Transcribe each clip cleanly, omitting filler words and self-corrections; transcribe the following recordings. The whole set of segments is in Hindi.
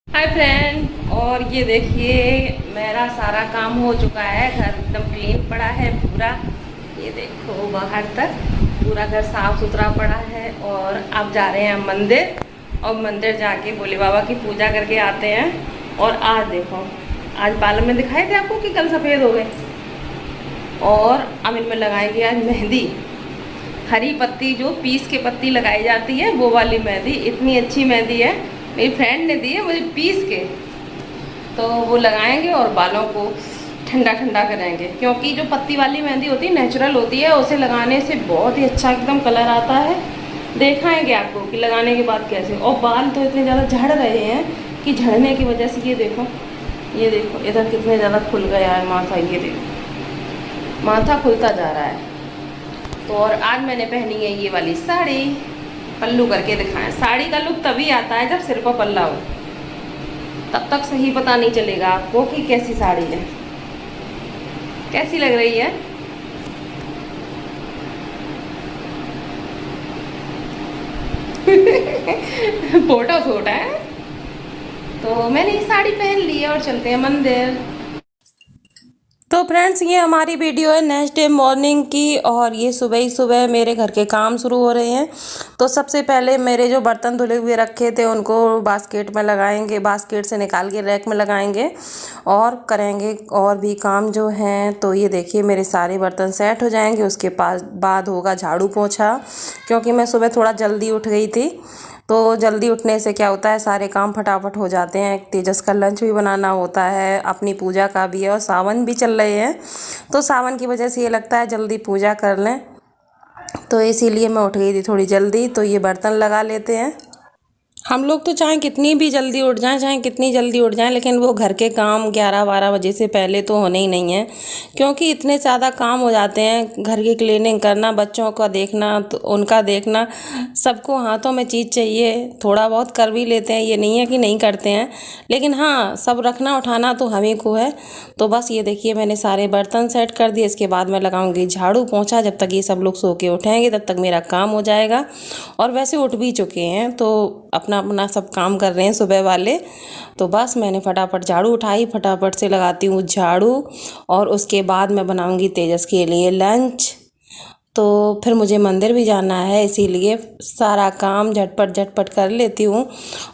Hi friend. और ये देखिए मेरा सारा काम हो चुका है। घर एकदम क्लीन पड़ा है पूरा। ये देखो बाहर तक पूरा घर साफ सुथरा पड़ा है। और अब जा रहे हैं मंदिर और मंदिर जाके भोले बाबा की पूजा करके आते हैं। और आज देखो, आज बालों में दिखाए थे आपको कि कल सफ़ेद हो गए। और अब इनमें लगाएंगे आज मेहंदी। हरी पत्ती जो पीस के पत्ती लगाई जाती है वो वाली मेहंदी। इतनी अच्छी मेहंदी है, मेरी फ्रेंड ने दी है मुझे पीस के। तो वो लगाएंगे और बालों को ठंडा ठंडा करेंगे, क्योंकि जो पत्ती वाली मेहंदी होती है नेचुरल होती है, उसे लगाने से बहुत ही अच्छा एकदम कलर आता है। दिखाएंगे आपको कि लगाने के बाद कैसे। और बाल तो इतने ज़्यादा झड़ रहे हैं कि झड़ने की वजह से ये देखो इधर कितने ज़्यादा खुल गया है माथा। ये देखो माथा खुलता जा रहा है। तो और आज मैंने पहनी है ये वाली साड़ी। पल्लू करके दिखाएं। साड़ी का लुक तभी आता है जब सिर पर पल्ला हो, तब तक सही पता नहीं चलेगा आपको कि कैसी साड़ी है, कैसी लग रही है। फोटो शूट है। तो मैंने ये साड़ी पहन ली है और चलते हैं मंदिर। तो फ्रेंड्स, ये हमारी वीडियो है नेक्स्ट डे मॉर्निंग की। और ये सुबह ही सुबह मेरे घर के काम शुरू हो रहे हैं। तो सबसे पहले मेरे जो बर्तन धुले हुए रखे थे उनको बास्केट में लगाएंगे, बास्केट से निकाल के रैक में लगाएंगे और करेंगे और भी काम जो हैं। तो ये देखिए मेरे सारे बर्तन सेट हो जाएंगे। उसके पास बाद होगा झाड़ू पोंछा, क्योंकि मैं सुबह थोड़ा जल्दी उठ गई थी। तो जल्दी उठने से क्या होता है, सारे काम फटाफट हो जाते हैं। तेजस का लंच भी बनाना होता है, अपनी पूजा का भी है, और सावन भी चल रहे हैं। तो सावन की वजह से ये लगता है जल्दी पूजा कर लें। तो इसीलिए मैं उठ गई थी थोड़ी जल्दी। तो ये बर्तन लगा लेते हैं। हम लोग तो चाहे कितनी भी जल्दी उठ जाएं, चाहे कितनी जल्दी उठ जाएं, लेकिन वो घर के काम 11-12 बजे से पहले तो होने ही नहीं है, क्योंकि इतने ज़्यादा काम हो जाते हैं। घर की क्लीनिंग करना, बच्चों का देखना, तो उनका देखना, सबको हाथों में चीज़ चाहिए। थोड़ा बहुत कर भी लेते हैं, ये नहीं है कि नहीं करते हैं, लेकिन हाँ सब रखना उठाना तो हमें को है। तो बस ये देखिए मैंने सारे बर्तन सेट कर दिए। इसके बाद मैं लगाऊंगी झाड़ू पोंछा। जब तक ये सब लोग सो के उठेंगे तब तक मेरा काम हो जाएगा। और वैसे उठ भी चुके हैं तो अपना अपना सब काम कर रहे हैं सुबह वाले। तो बस मैंने फटाफट झाड़ू उठाई, फटाफट से लगाती हूँ झाड़ू। और उसके बाद मैं बनाऊंगी तेजस के लिए लंच। तो फिर मुझे मंदिर भी जाना है, इसीलिए सारा काम झटपट झटपट कर लेती हूँ।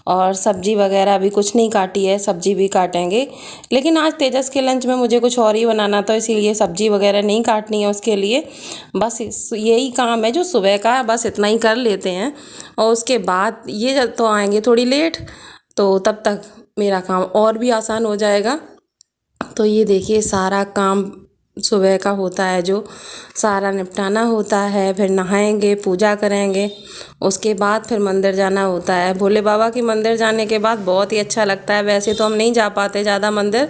और सब्जी वगैरह भी कुछ नहीं काटी है, सब्जी भी काटेंगे। लेकिन आज तेजस के लंच में मुझे कुछ और ही बनाना था, इसीलिए सब्जी वगैरह नहीं काटनी है उसके लिए। बस यही काम है जो सुबह का है, बस इतना ही कर लेते हैं। और उसके बाद ये तो आएंगे थोड़ी लेट, तो तब तक मेरा काम और भी आसान हो जाएगा। तो ये देखिए सारा काम सुबह का होता है, जो सारा निपटाना होता है। फिर नहाएंगे, पूजा करेंगे, उसके बाद फिर मंदिर जाना होता है। भोले बाबा के मंदिर जाने के बाद बहुत ही अच्छा लगता है। वैसे तो हम नहीं जा पाते ज़्यादा मंदिर,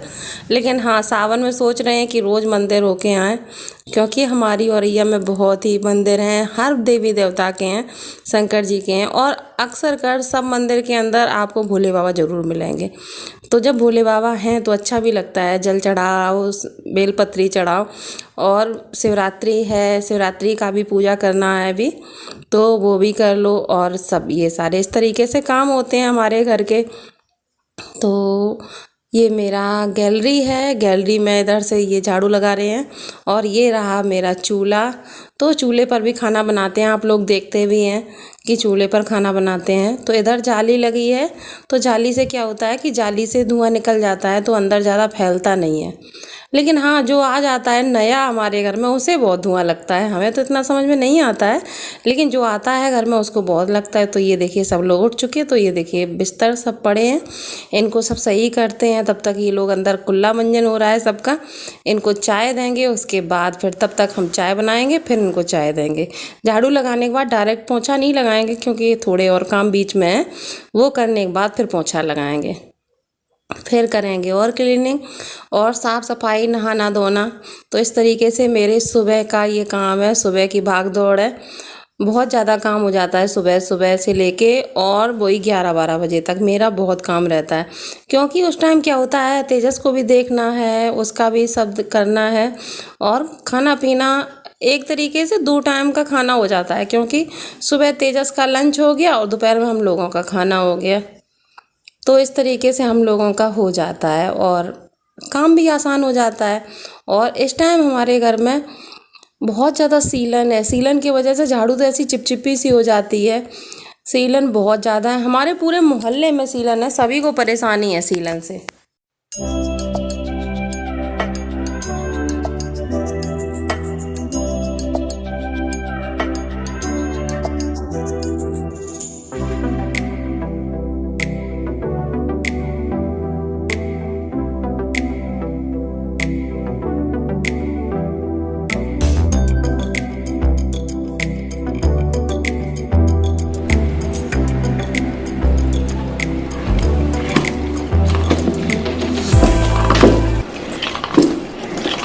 लेकिन हाँ सावन में सोच रहे हैं कि रोज़ मंदिर होके आएँ, क्योंकि हमारी औरैया में बहुत ही मंदिर हैं, हर देवी देवता के हैं, शंकर जी के हैं। और अक्सर कर सब मंदिर के अंदर आपको भोले बाबा ज़रूर मिलेंगे। तो जब भोले बाबा हैं तो अच्छा भी लगता है, जल चढ़ाओ, बेलपत्री चढ़ाओ। और शिवरात्रि है, शिवरात्रि का भी पूजा करना है अभी, तो वो भी कर लो। और सब ये सारे इस तरीके से काम होते हैं हमारे घर के। तो ये मेरा गैलरी है, गैलरी में इधर से ये झाड़ू लगा रहे हैं। और ये रहा मेरा चूल्हा। तो चूल्हे पर भी खाना बनाते हैं, आप लोग देखते भी हैं कि चूल्हे पर खाना बनाते हैं। तो इधर जाली लगी है, तो जाली से क्या होता है कि जाली से धुआं निकल जाता है, तो अंदर ज़्यादा फैलता नहीं है। लेकिन हाँ जो आ जाता है नया हमारे घर में, उसे बहुत धुआं लगता है। हमें तो इतना समझ में नहीं आता है, लेकिन जो आता है घर में उसको बहुत लगता है। तो ये देखिए सब लोग उठ चुके, तो ये देखिए बिस्तर सब पड़े हैं, इनको सब सही करते हैं। तब तक ये लोग अंदर कुल्ला मंजन हो रहा है सबका, इनको चाय देंगे। उसके बाद फिर तब तक हम चाय बनाएंगे, फिर इनको चाय देंगे। झाड़ू लगाने के बाद डायरेक्ट पोंछा नहीं लगाएंगे, क्योंकि थोड़े और काम बीच में है, वो करने के बाद फिर पोंछा लगाएंगे। फिर करेंगे और क्लीनिंग और साफ़ सफाई, नहाना धोना। तो इस तरीके से मेरे सुबह का ये काम है, सुबह की भाग दौड़ है। बहुत ज़्यादा काम हो जाता है सुबह सुबह से लेके, और वही 11-12 बजे तक मेरा बहुत काम रहता है। क्योंकि उस टाइम क्या होता है, तेजस को भी देखना है, उसका भी सब करना है। और खाना पीना एक तरीके से 2 टाइम का खाना हो जाता है, क्योंकि सुबह तेजस का लंच हो गया और दोपहर में हम लोगों का खाना हो गया। तो इस तरीके से हम लोगों का हो जाता है और काम भी आसान हो जाता है। और इस टाइम हमारे घर में बहुत ज़्यादा सीलन है। सीलन की वजह से झाड़ू तो ऐसी चिपचिपी सी हो जाती है। सीलन बहुत ज़्यादा है, हमारे पूरे मोहल्ले में सीलन है, सभी को परेशानी है सीलन से।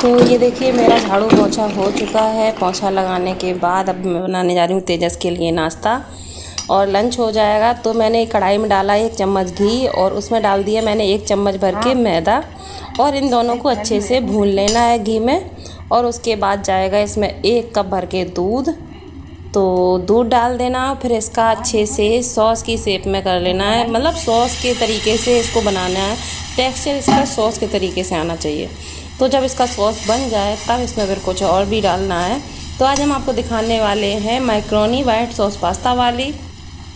तो ये देखिए मेरा झाड़ू पोछा हो चुका है। पोछा लगाने के बाद अब मैं बनाने जा रही हूँ तेजस के लिए नाश्ता और लंच हो जाएगा। तो मैंने कढ़ाई में डाला 1 चम्मच घी और उसमें डाल दिया मैंने 1 चम्मच भर के मैदा और इन दोनों को अच्छे से भून लेना है घी में। और उसके बाद जाएगा इसमें 1 कप भर के दूध। तो दूध डाल देना, फिर इसका अच्छे से सॉस की शेप में कर लेना है, मतलब सॉस के तरीके से इसको बनाना है। टेक्सचर इसका सॉस के तरीके से आना चाहिए। तो जब इसका सॉस बन जाए तब इसमें फिर कुछ और भी डालना है। तो आज हम आपको दिखाने वाले हैं मैक्रोनी वाइट सॉस पास्ता वाली,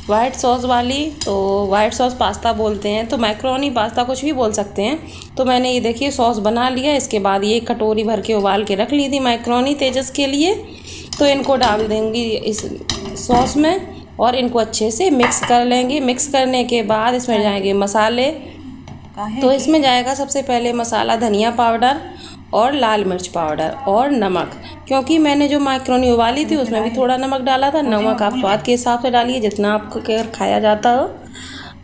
वाइट सॉस वाली। तो वाइट सॉस पास्ता बोलते हैं, तो मैक्रोनी पास्ता कुछ भी बोल सकते हैं। तो मैंने ये देखिए सॉस बना लिया। इसके बाद ये कटोरी भर के उबाल के रख ली थी मैक्रोनी तेजस के लिए। तो इनको डाल देंगी इस सॉस में और इनको अच्छे से मिक्स कर लेंगे। मिक्स करने के बाद इसमें जाएंगे मसाले। तो इसमें जाएगा सबसे पहले मसाला धनिया पाउडर और लाल मिर्च पाउडर और नमक, क्योंकि मैंने जो मैक्रोनी उबाली थी उसमें भी थोड़ा नमक डाला था। नमक आप स्वाद के हिसाब से डालिए, जितना आपको खाया जाता हो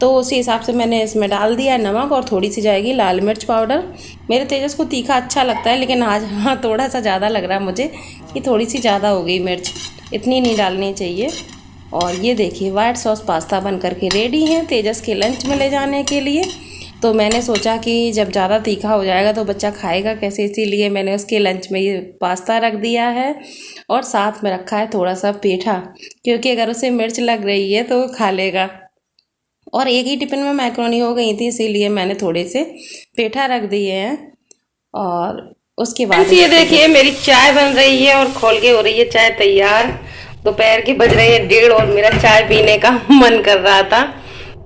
तो उसी हिसाब से मैंने इसमें डाल दिया नमक। और थोड़ी सी जाएगी लाल मिर्च पाउडर। मेरे तेजस को तीखा अच्छा लगता है, लेकिन आज थोड़ा सा ज़्यादा लग रहा है मुझे कि थोड़ी सी ज़्यादा हो गई मिर्च, इतनी नहीं डालनी चाहिए। और ये देखिए वाइट सॉस पास्ता बन करके रेडी है तेजस के लंच में ले जाने के लिए। तो मैंने सोचा कि जब ज़्यादा तीखा हो जाएगा तो बच्चा खाएगा कैसे, इसीलिए मैंने उसके लंच में ये पास्ता रख दिया है और साथ में रखा है थोड़ा सा पेठा, क्योंकि अगर उसे मिर्च लग रही है तो वो खा लेगा। और एक ही टिफ़िन में मैक्रोनी हो गई थी, इसीलिए मैंने थोड़े से पेठा रख दिए हैं। और उसके बाद ये देखिए मेरी चाय बन रही है और खोल के हो रही है चाय तैयार। दोपहर के बज रहे हैं 1:30 और मेरा चाय पीने का मन कर रहा था,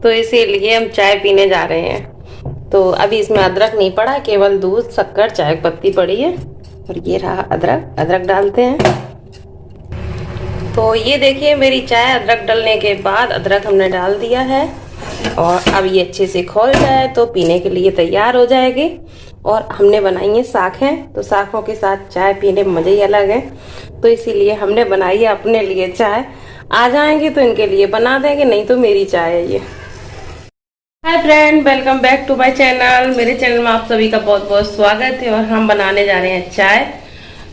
तो इसीलिए हम चाय पीने जा रहे हैं। तो अभी इसमें अदरक नहीं पड़ा, केवल दूध, शक्कर, चाय पत्ती पड़ी है और ये रहा अदरक। अदरक डालते हैं। तो ये देखिए मेरी चाय अदरक डालने के बाद अदरक हमने डाल दिया है और अब ये अच्छे से खोल जाए तो पीने के लिए तैयार हो जाएगी। और हमने बनाई है साखें, तो साखों के साथ चाय पीने में मज़े ही अलग है, तो इसीलिए हमने बनाई है अपने लिए चाय। आ जाएंगे तो इनके लिए बना देंगे, नहीं तो मेरी चाय है ये। Hi friend, welcome back to my channel. मेरे चैनल में आप सभी का बहुत बहुत स्वागत है। और हम बनाने जा रहे हैं चाय।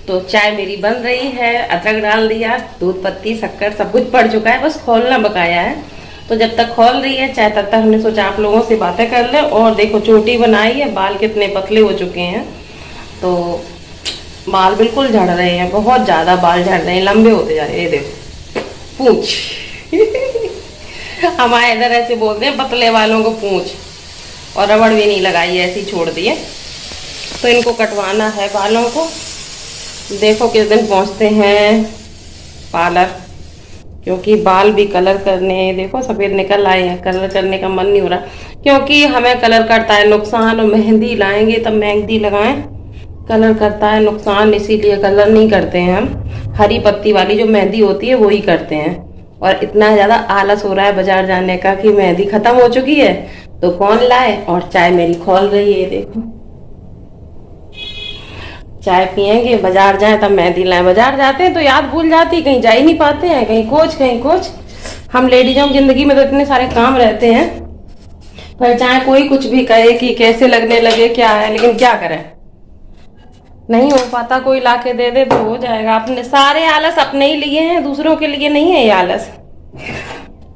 तो चाय मेरी बन रही है, अदरक डाल दिया, दूध, पत्ती, शक्कर सब कुछ पड़ चुका है, बस खोलना बकाया है। तो जब तक खोल रही है चाय तब तक हमने सोचा आप लोगों से बातें कर ले। और देखो चोटी बनाई है, बाल कितने पतले हो चुके हैं। तो बाल बिल्कुल झड़ रहे हैं, बहुत ज़्यादा बाल झड़ रहे हैं, लंबे होते जा रहे हैं। ये देखो पूंछ हमारे इधर ऐसे बोलते हैं पतले वालों को पूंछ। और रबड़ भी नहीं लगाई है, ऐसे ही छोड़ दिए। तो इनको कटवाना है बालों को। देखो किस दिन पहुंचते हैं पार्लर, क्योंकि बाल भी कलर करने, देखो सफ़ेद निकल आए हैं, कलर करने का मन नहीं हो रहा, क्योंकि हमें कलर करता है नुकसान। और मेहंदी लाएंगे तब मेहंदी लगाएं, कलर करता है नुकसान, इसीलिए कलर नहीं करते हैं हम। हरी पत्ती वाली जो मेहंदी होती है वही करते हैं। और इतना ज़्यादा आलस हो रहा है बाजार जाने का कि मेहंदी ख़त्म हो चुकी है, तो कौन लाए। और चाय मेरी खोल रही है, देखो चाय पियेंगे, बाजार जाएं तब मेहंदी लाएं। बाजार जाते हैं तो याद भूल जाती, कहीं जा ही नहीं पाते हैं, कहीं कुछ। हम लेडीजों की ज़िंदगी में तो इतने सारे काम रहते हैं, पर चाहे कोई कुछ भी कहे कि कैसे लगने लगे क्या है, लेकिन क्या करें, नहीं हो पाता। कोई लाके दे दे तो हो जाएगा। अपने सारे आलस अपने ही लिए हैं, दूसरों के लिए नहीं है ये आलस।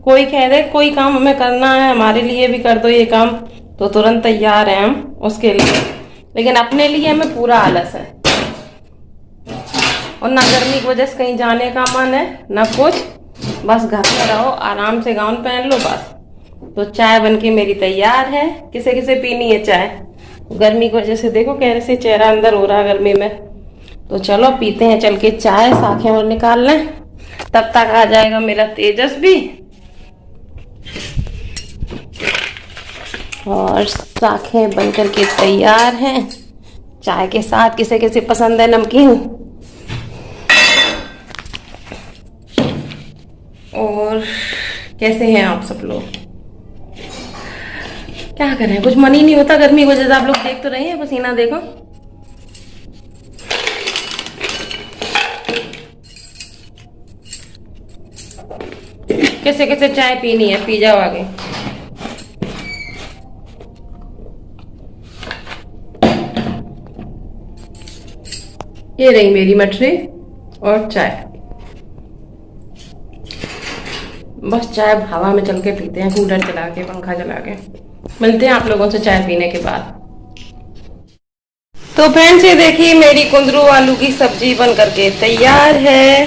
कोई कह दे कोई काम हमें करना है, हमारे लिए भी कर दो ये काम, तो तुरंत तैयार हैं हम उसके लिए, लेकिन अपने लिए हमें पूरा आलस है। और ना गर्मी की वजह से कहीं जाने का मन है ना कुछ, बस घर में रहो, आराम से गाउन पहन लो, बस तो चाय बनके मेरी तैयार है। किसे किसे पीनी है चाय? गर्मी की वजह से देखो कैसे चेहरा अंदर हो रहा है गर्मी में। तो चलो पीते हैं चल के चाय, साखें और निकाल लें। तब तक आ जाएगा मेरा तेजस भी, और साखें बन करके तैयार हैं। चाय के साथ किसे किसे पसंद है नमकीन। और कैसे हैं आप सब लोग? क्या करें, कुछ मन ही नहीं होता गर्मी की वजह से। आप लोग देख तो रहे हैं पसीना, देखो। कैसे कैसे चाय पीनी है, पी जाओ आगे। ये रही मेरी मटरी और चाय। बस चाय हवा में चल के पीते हैं, कूलर चला के, पंखा चला के। मिलते हैं आप लोगों से चाय पीने के बाद। तो फ्रेंड्स ये देखिए मेरी कुंदरू आलू की सब्जी बन करके तैयार है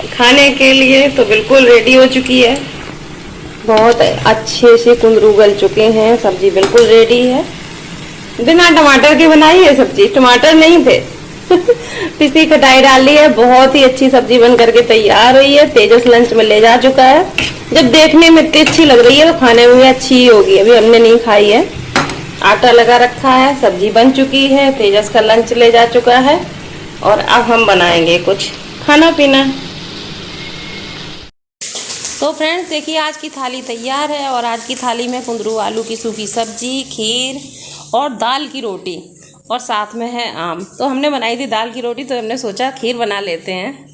खाने के लिए। तो बिल्कुल रेडी हो चुकी है, बहुत अच्छे से कुंदरू गल चुके हैं, सब्जी बिल्कुल रेडी है। बिना टमाटर के बनाई है सब्जी, टमाटर नहीं थे पिसी खटाई डाली है। बहुत ही अच्छी सब्जी बन करके तैयार हुई है। तेजस लंच में ले जा चुका है। जब देखने में इतनी अच्छी लग रही है तो खाने में भी अच्छी ही होगी। अभी हमने नहीं खाई है, आटा लगा रखा है, सब्जी बन चुकी है, तेजस का लंच ले जा चुका है, और अब हम बनाएंगे कुछ खाना पीना। तो फ्रेंड्स देखिए आज की थाली तैयार है, और आज की थाली में कुंदरू आलू की सूखी सब्जी, खीर और दाल की रोटी, और साथ में है आम। तो हमने बनाई थी दाल की रोटी, तो हमने सोचा खीर बना लेते हैं।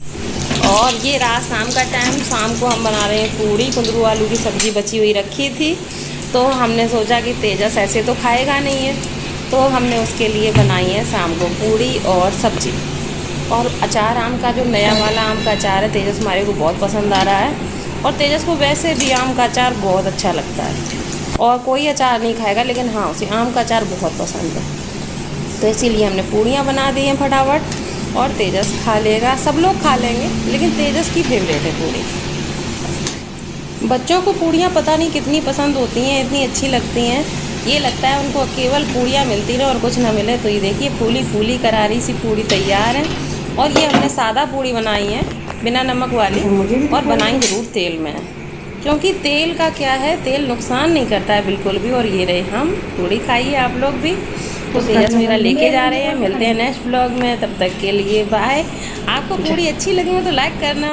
और ये रात शाम का टाइम, शाम को हम बना रहे हैं पूड़ी। कुंदरू आलू की सब्जी बची हुई रखी थी, तो हमने सोचा कि तेजस ऐसे तो खाएगा नहीं है, तो हमने उसके लिए बनाई है शाम को पूड़ी और सब्जी। और अचार आम का, जो नया वाला आम का अचार है, तेजस हमारे को बहुत पसंद आ रहा है। और तेजस को वैसे भी आम का अचार बहुत अच्छा लगता है, और कोई अचार नहीं खाएगा, लेकिन हाँ उसे आम का अचार बहुत पसंद है। तो इसीलिए हमने पूड़ियाँ बना दी हैं फटाफट, और तेजस खा लेगा। सब लोग खा लेंगे, लेकिन तेजस की फेवरेट है पूड़ी। बच्चों को पूड़ियाँ पता नहीं कितनी पसंद होती हैं, इतनी अच्छी लगती हैं। ये लगता है उनको केवल पूड़ियाँ मिलती रहे और कुछ ना मिले। तो ये देखिए फूली फूली करारी सी पूड़ी तैयार है। और ये हमने सादा पूड़ी बनाई है, बिना नमक वाली, और बनाई ज़रूर तेल में, क्योंकि तेल का क्या है, तेल नुकसान नहीं करता है बिल्कुल भी। और ये रहे हम, पूड़ी खाइए आप लोग भी। तो तेजस मेरा लेके जा रहे हैं। मिलते हैं नेक्स्ट ब्लॉग में, तब तक के लिए बाय। आपको पूड़ी अच्छी लगी हो तो लाइक करना।